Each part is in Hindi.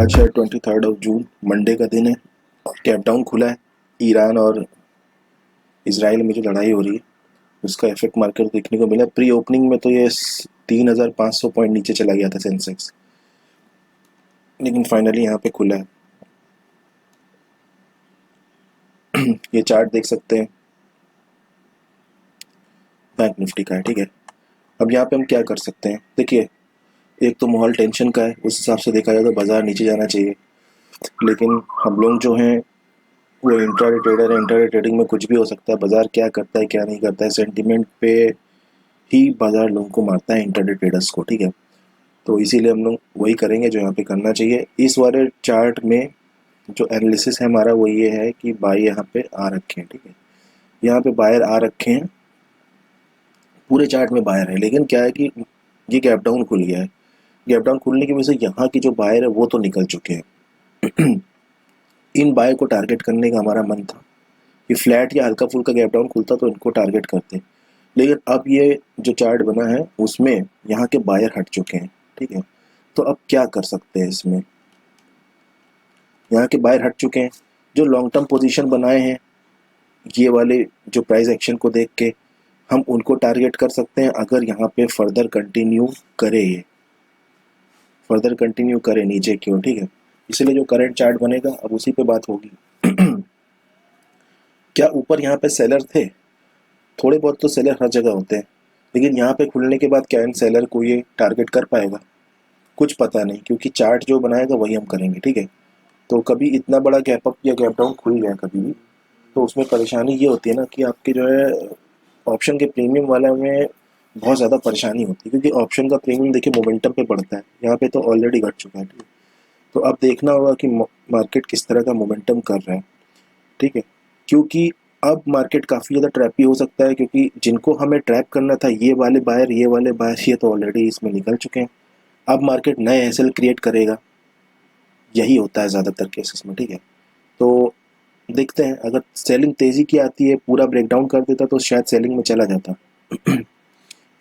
आज है 23 जून, मंडे का दिन है। कैप टाउन खुला है। ईरान और इसराइल में जो लड़ाई हो रही है उसका इफेक्ट मार्केट देखने को मिला। प्री ओपनिंग में तो ये 3,500 पॉइंट नीचे चला गया था सेंसेक्स, लेकिन फाइनली यहाँ पे खुला है। ये चार्ट देख सकते हैं, बैंक निफ्टी का है। ठीक है, अब यहाँ पे हम क्या कर सकते हैं, देखिए एक तो माहौल टेंशन का है, उस हिसाब से देखा जाए तो बाजार नीचे जाना चाहिए। लेकिन हम लोग जो हैं वो इंट्राडे ट्रेडर है, इंट्राडे ट्रेडिंग में कुछ भी हो सकता है। बाजार क्या करता है क्या नहीं करता है, सेंटीमेंट पे ही बाजार लोगों को मारता है, इंट्राडे ट्रेडर्स को। ठीक है, तो इसीलिए हम लोग वही करेंगे जो यहाँ पे करना चाहिए। इस वाले चार्ट में जो एनालिसिस है हमारा वो ये है कि बाई यहाँ पे आ रखे हैं। ठीक है, यहाँ पे बायर आ रखे हैं, पूरे चार्ट में बायर है। लेकिन क्या है कि ये गैप डाउन खुल गया है। गैप डाउन खुलने की वजह से यहाँ की जो बायर है वो तो निकल चुके हैं। इन बायर को टारगेट करने का हमारा मन था कि फ्लैट या हल्का फुल्का गैप डाउन खुलता तो इनको टारगेट करते, लेकिन अब ये जो चार्ट बना है उसमें यहाँ के बायर हट चुके हैं। ठीक है, तो अब क्या कर सकते हैं इसमें, यहाँ के बायर हट चुके हैं। जो लॉन्ग टर्म पोजीशन बनाए हैं ये वाले जो प्राइस एक्शन को देख के, हम उनको टारगेट कर सकते हैं अगर यहाँ पे फर्दर कंटिन्यू करे, ये फर्दर कंटिन्यू करे नीचे क्यों। ठीक है, इसलिए जो करंट चार्ट बनेगा अब उसी पे बात होगी। क्या ऊपर यहाँ पे सेलर थे, थोड़े बहुत तो सेलर हर जगह होते हैं, लेकिन यहाँ पे खुलने के बाद क्या इन सेलर को ये टारगेट कर पाएगा, कुछ पता नहीं, क्योंकि चार्ट जो बनाएगा वही हम करेंगे। ठीक है, तो कभी इतना बड़ा गैप अप या गैप डाउन खुल गया कभी भी, तो उसमें परेशानी ये होती है ना कि आपके जो है ऑप्शन के प्रीमियम वाला में बहुत ज़्यादा परेशानी होती है, क्योंकि ऑप्शन का प्रीमियम देखिए मोमेंटम पे बढ़ता है, यहाँ पे तो ऑलरेडी घट चुका है। ठीक है, तो अब देखना होगा कि मार्केट किस तरह का मोमेंटम कर रहा है। ठीक है, क्योंकि अब मार्केट काफ़ी ज़्यादा ट्रैपी हो सकता है, क्योंकि जिनको हमें ट्रैप करना था ये वाले बायर ये तो ऑलरेडी इसमें निकल चुके हैं। अब मार्केट नए एसएल क्रिएट करेगा, यही होता है ज़्यादातर केसेस में। ठीक है, तो देखते हैं, अगर सेलिंग तेज़ी की आती है, पूरा ब्रेकडाउन कर देता तो शायद सेलिंग में चला जाता।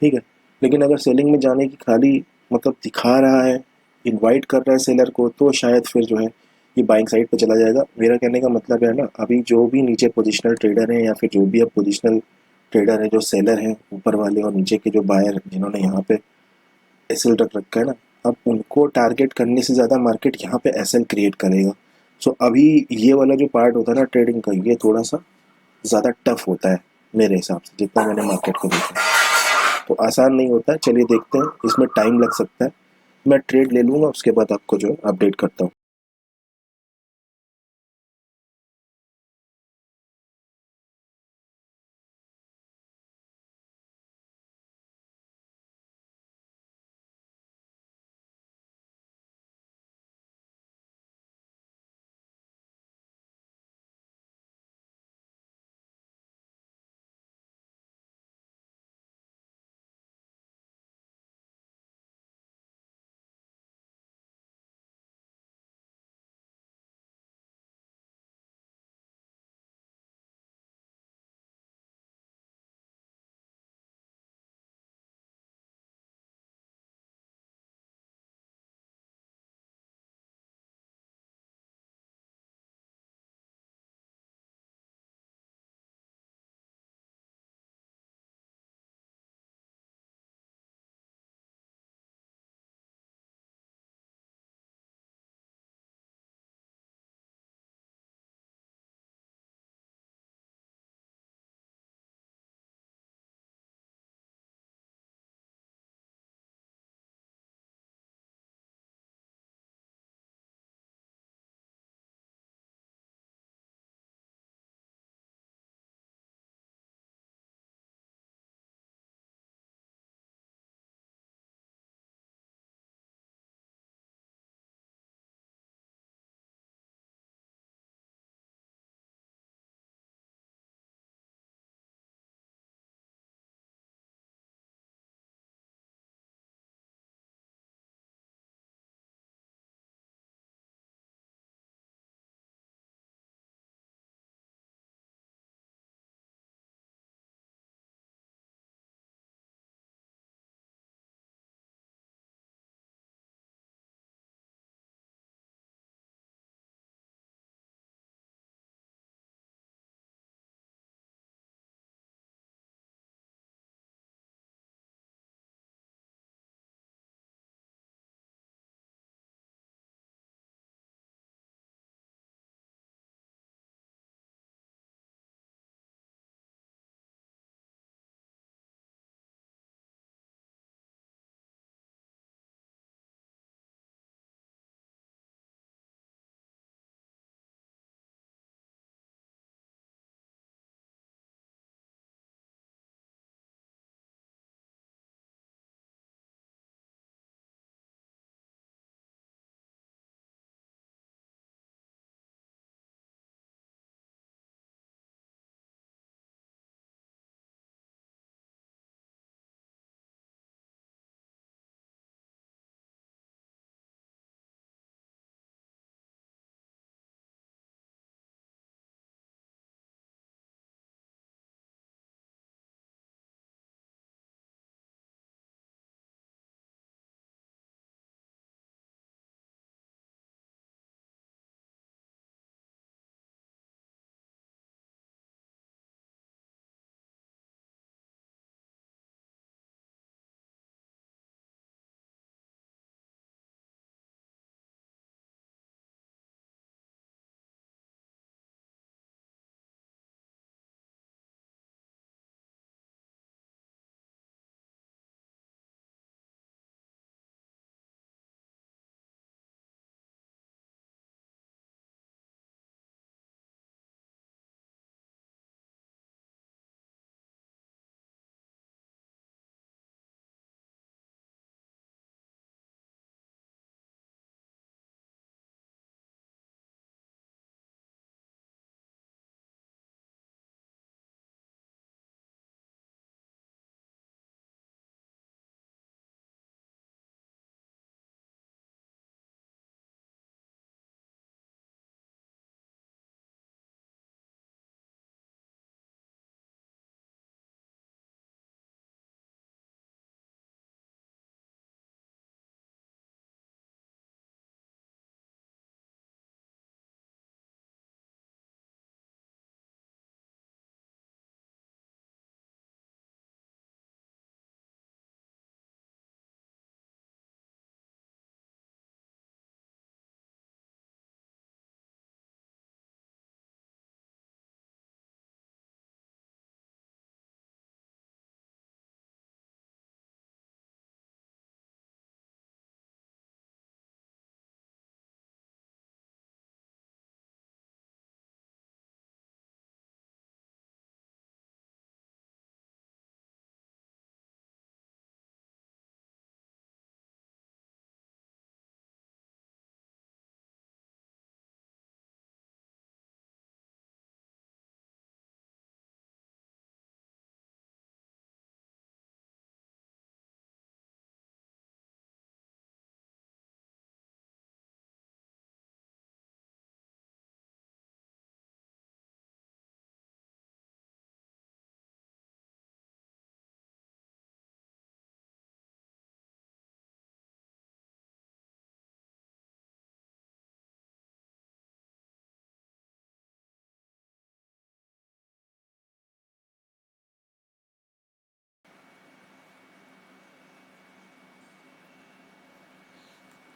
ठीक है, लेकिन अगर सेलिंग में जाने की खाली मतलब दिखा रहा है, इनवाइट कर रहा है सेलर को, तो शायद फिर जो है ये बाइंग साइड पे चला जाएगा। मेरा कहने का मतलब है ना, अभी जो भी नीचे पोजिशनल ट्रेडर हैं या फिर जो भी अब पोजिशनल ट्रेडर है, जो सेलर हैं ऊपर वाले और नीचे के जो बायर जिन्होंने यहाँ पे एसएल रख रखा है ना, अब उनको टारगेट करने से ज़्यादा मार्केट यहाँ पे एसएल क्रिएट करेगा। सो अभी ये वाला जो पार्ट होता है ना ट्रेडिंग का, ये थोड़ा सा ज़्यादा टफ होता है मेरे हिसाब से, जितना मैंने मार्केट को देखा। तो आसान नहीं होता है, चलिए देखते हैं, इसमें टाइम लग सकता है। मैं ट्रेड ले लूँगा, उसके बाद आपको जो है अपडेट करता हूँ।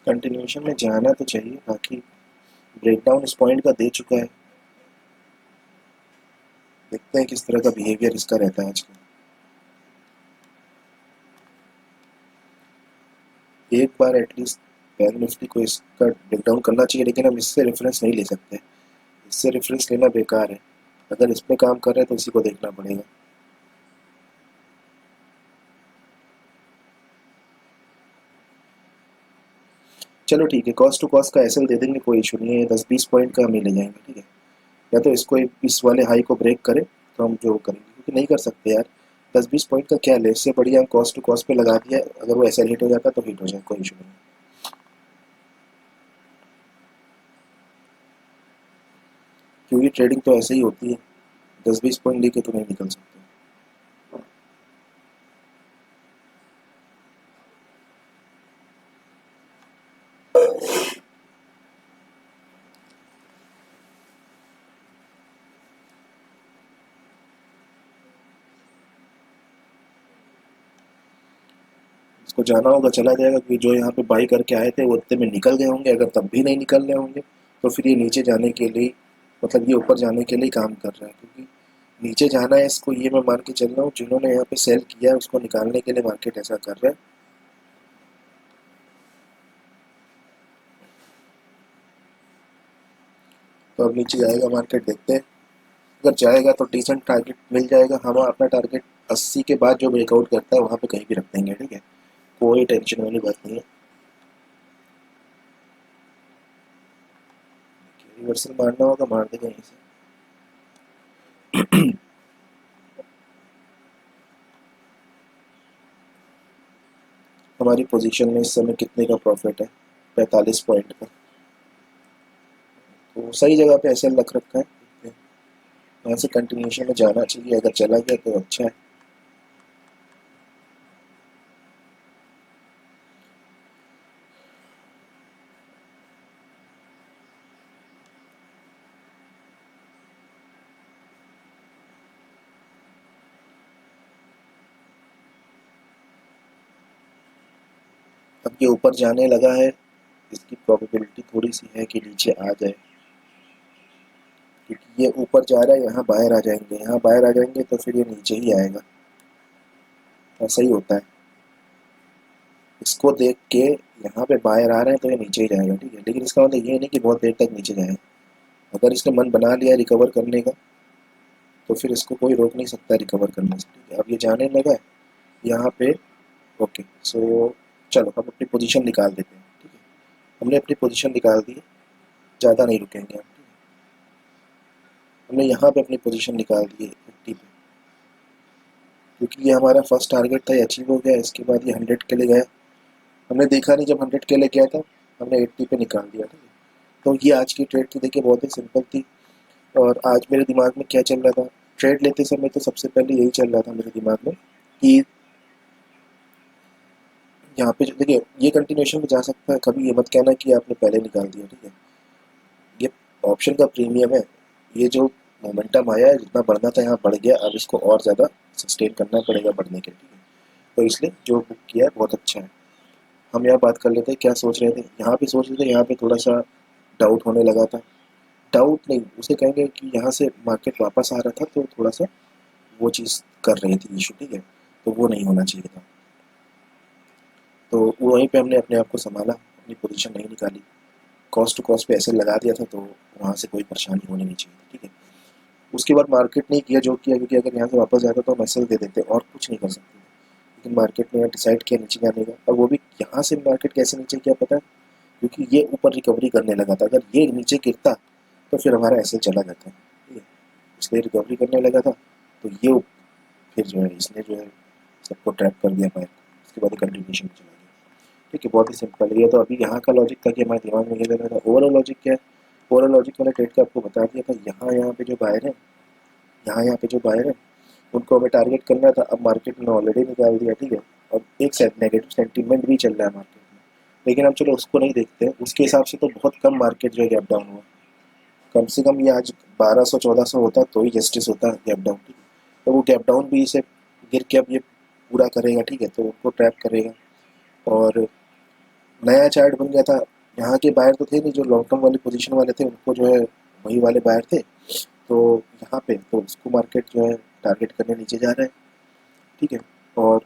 कंटिन्यूशन में जाना तो चाहिए, बाकी ब्रेकडाउन इस पॉइंट का दे चुका है, देखते हैं किस तरह का बिहेवियर इसका रहता है आजकल। एक बार एटलीस्ट बैंक निफ्टी को इसका ब्रेकडाउन करना चाहिए, लेकिन हम इससे रेफरेंस नहीं ले सकते, इससे रेफरेंस लेना बेकार है। अगर इस पे काम कर रहे हैं तो इसी को देखना पड़ेगा। चलो ठीक है, कॉस्ट टू कॉस्ट का एसएल दे देंगे, कोई इशू नहीं है, 10-20 पॉइंट का हम ही ले जाएंगे, ठीक है। या तो इसको इस वाले हाई को ब्रेक करे तो हम जो करेंगे, क्योंकि नहीं कर सकते यार, 10-20 पॉइंट का क्या ले, इससे बढ़िया हम कॉस्ट टू कॉस्ट पे लगा दिया, अगर वो एसएल हिट हो जाता तो हिट हो जाए, कोई इशू नहीं। क्योंकि ट्रेडिंग तो ऐसे ही होती है, 10-20 पॉइंट लेके तो नहीं निकल सकते। इसको जाना होगा चला जाएगा, क्योंकि जो यहाँ पे बाई करके आए थे वो उतने में निकल गए होंगे, अगर तब भी नहीं निकल रहे होंगे तो फिर ये नीचे जाने के लिए, मतलब ये ऊपर जाने के लिए काम कर रहा है, क्योंकि नीचे जाना है इसको, ये मैं मान के चल रहा हूँ, जिन्होंने यहाँ पे सेल किया है उसको निकालने के लिए मार्केट ऐसा कर रहा है। तो अब नीचे जाएगा मार्केट, देखते हैं, अगर जाएगा तो डिसेंट टारगेट मिल जाएगा, हम अपना टारगेट 80 के बाद जो ब्रेकआउट करता है वहाँ पे कहीं भी रख देंगे, ठीक है, कोई टेंशन वाली बात नहीं है। रिवर्सल मारना होगा मार देंगे यहीं से। हमारी पोजीशन में इस समय कितने का प्रॉफिट है, 45 पॉइंट का, तो सही जगह पे ऐसे रख रखा है, यहाँ से कंटिन्यूशन में जाना चाहिए, अगर चला गया तो अच्छा है। अब ये ऊपर जाने लगा है, इसकी प्रोबेबिलिटी थोड़ी सी है कि नीचे आ जाए, क्योंकि ये ऊपर जा रहा है, यहाँ बाहर आ जाएंगे, यहाँ बाहर आ जाएंगे तो फिर ये नीचे ही आएगा, ऐसा ही होता है। इसको देख के यहाँ पे बाहर आ रहे हैं तो ये नीचे ही जाएगा, ठीक है, लेकिन इसका मतलब ये नहीं कि बहुत देर तक नीचे जाएगा। अगर इसने मन बना लिया रिकवर करने का तो फिर इसको कोई रोक नहीं सकता रिकवर करने से, ठीक है। अब ये जाने लगा है यहाँ पे, ओके, सो चलो हम अपनी पोजीशन निकाल देते हैं, ठीक है, हमने अपनी पोजीशन निकाल दी है, ज़्यादा नहीं रुकेंगे हम, ठीक है। हमने यहाँ पे अपनी पोजीशन निकाल दी है 50 पे, क्योंकि ये हमारा फर्स्ट टारगेट था, ये अचीव हो गया, इसके बाद ये 100 के लिए गया, हमने देखा नहीं जब 100 के लिए गया था, हमने 80 पे निकाल दिया, ठीक है। तो ये आज की ट्रेड थी, देखिए बहुत ही सिंपल थी। और आज मेरे दिमाग में क्या चल रहा था, ट्रेड लेते समय तो सबसे पहले यही चल रहा था मेरे दिमाग में कि यहाँ पे जो देखिए ये कंटिन्यूशन में जा सकता है, कभी ये मत कहना कि आपने पहले निकाल दिया, ठीक है। ये ऑप्शन का प्रीमियम है, ये जो मोमेंटम आया है, जितना बढ़ना था यहाँ बढ़ गया, अब इसको और ज़्यादा सस्टेन करना पड़ेगा बढ़ने के लिए, ठीक है। तो इसलिए जो बुक किया है बहुत अच्छा है। हम यहाँ बात कर लेते हैं क्या सोच रहे थे, यहाँ पे सोच रहे थे, यहाँ पे थोड़ा सा डाउट होने लगा था, डाउट नहीं उसे कहेंगे कि यहाँ से मार्केट वापस आ रहा था, तो थोड़ा सा वो चीज़ कर रही थी इशू, ठीक है, तो वो नहीं होना चाहिए था। तो वहीं पे हमने अपने आप को संभाला, अपनी पोजीशन नहीं निकाली, कॉस्ट टू कॉस्ट पे ऐसे लगा दिया था, तो वहाँ से कोई परेशानी होनी नहीं चाहिए, ठीक है। उसके बाद मार्केट ने किया जो किया, क्योंकि अगर यहाँ से वापस जाता तो हम एसएल दे देते और कुछ नहीं कर सकते, लेकिन मार्केट ने यहाँ डिसाइड किया नीचे जाने का, और वो भी यहाँ से मार्केट कैसे नीचे क्या पता है, क्योंकि ये ऊपर रिकवरी करने लगा था, अगर ये नीचे गिरता तो फिर हमारा एसएल चला जाता, ठीक है, इसलिए रिकवरी करने लगा था, तो ये फिर जो है इसने जो है सबको ट्रैप कर दिया बाहर, उसके बाद कंटिन्यूशन में चला गया, ठीक है, बहुत ही सिंपल है ये। तो अभी यहाँ का लॉजिक था कि हमारे दिमाग में ये लगा था, ओवरऑल लॉजिक क्या है, ओवरऑल लॉजिक मैंने ट्रेड का आपको बता दिया था, यहाँ पे जो बायर है, यहाँ पे जो बायर है उनको हमें टारगेट करना था, अब मार्केट ने ऑलरेडी निकाल दिया, ठीक है। अब एक साइड नेगेटिव सेंटीमेंट भी चल रहा है मार्केट में, लेकिन हम चलो उसको नहीं देखते हैं, उसके हिसाब से तो बहुत कम मार्केट जो है गैप डाउन हुआ, कम से कम ये आज 1200-1400 होता तो ही जस्टिस होता गैप डाउन, ठीक है। तो वो गैप डाउन भी इसे गिर के अब ये पूरा करेगा, ठीक है, तो उनको ट्रैप करेगा। और नया चार्ट बन गया था। यहाँ के बायर तो थे नहीं, जो लॉन्ग टर्म वाली पोजीशन वाले थे उनको जो है वही वाले बायर थे। तो यहाँ पे तो उसको मार्केट जो है टारगेट करने नीचे जा रहा है, ठीक है। और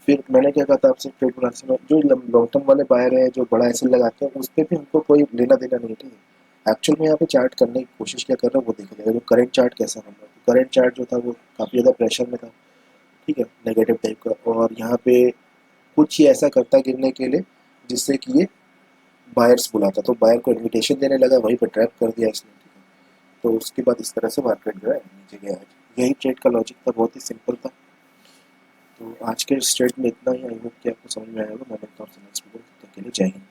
फिर मैंने क्या कहा था आपसे, ट्रेड प्लान में जो लॉन्ग टर्म वाले बायर हैं जो बड़ा एसएल लगाते हैं उस पर भी हमको कोई लेना देना नहीं है, ठीक है। एक्चुअल में यहाँ पे चार्ट करने की कोशिश क्या कर रहा हूँ वो देखा जाएगा, जो करंट चार्ट कैसा बन रहा है। तो करंट चार्ट जो था वो काफ़ी ज़्यादा प्रेशर में था, ठीक है, नेगेटिव टाइप का। और यहाँ पे कुछ ही ऐसा करता गिरने के लिए जिससे कि ये बायर्स बुलाता, तो बायर को इन्विटेशन देने लगा, वहीं पर ट्रैप कर दिया इसने, ठीक है। तो उसके बाद इस तरह से मार्केट जो है नीचे गया आज। यही ट्रेड का लॉजिक था, बहुत ही सिंपल था। तो आज के स्ट्रेट में इतना ही। आई होप कि आपको समझ में आया होगा। मैं मिलता हूँ नेक्स्ट वीडियो, तब तक के लिए जय हिंद।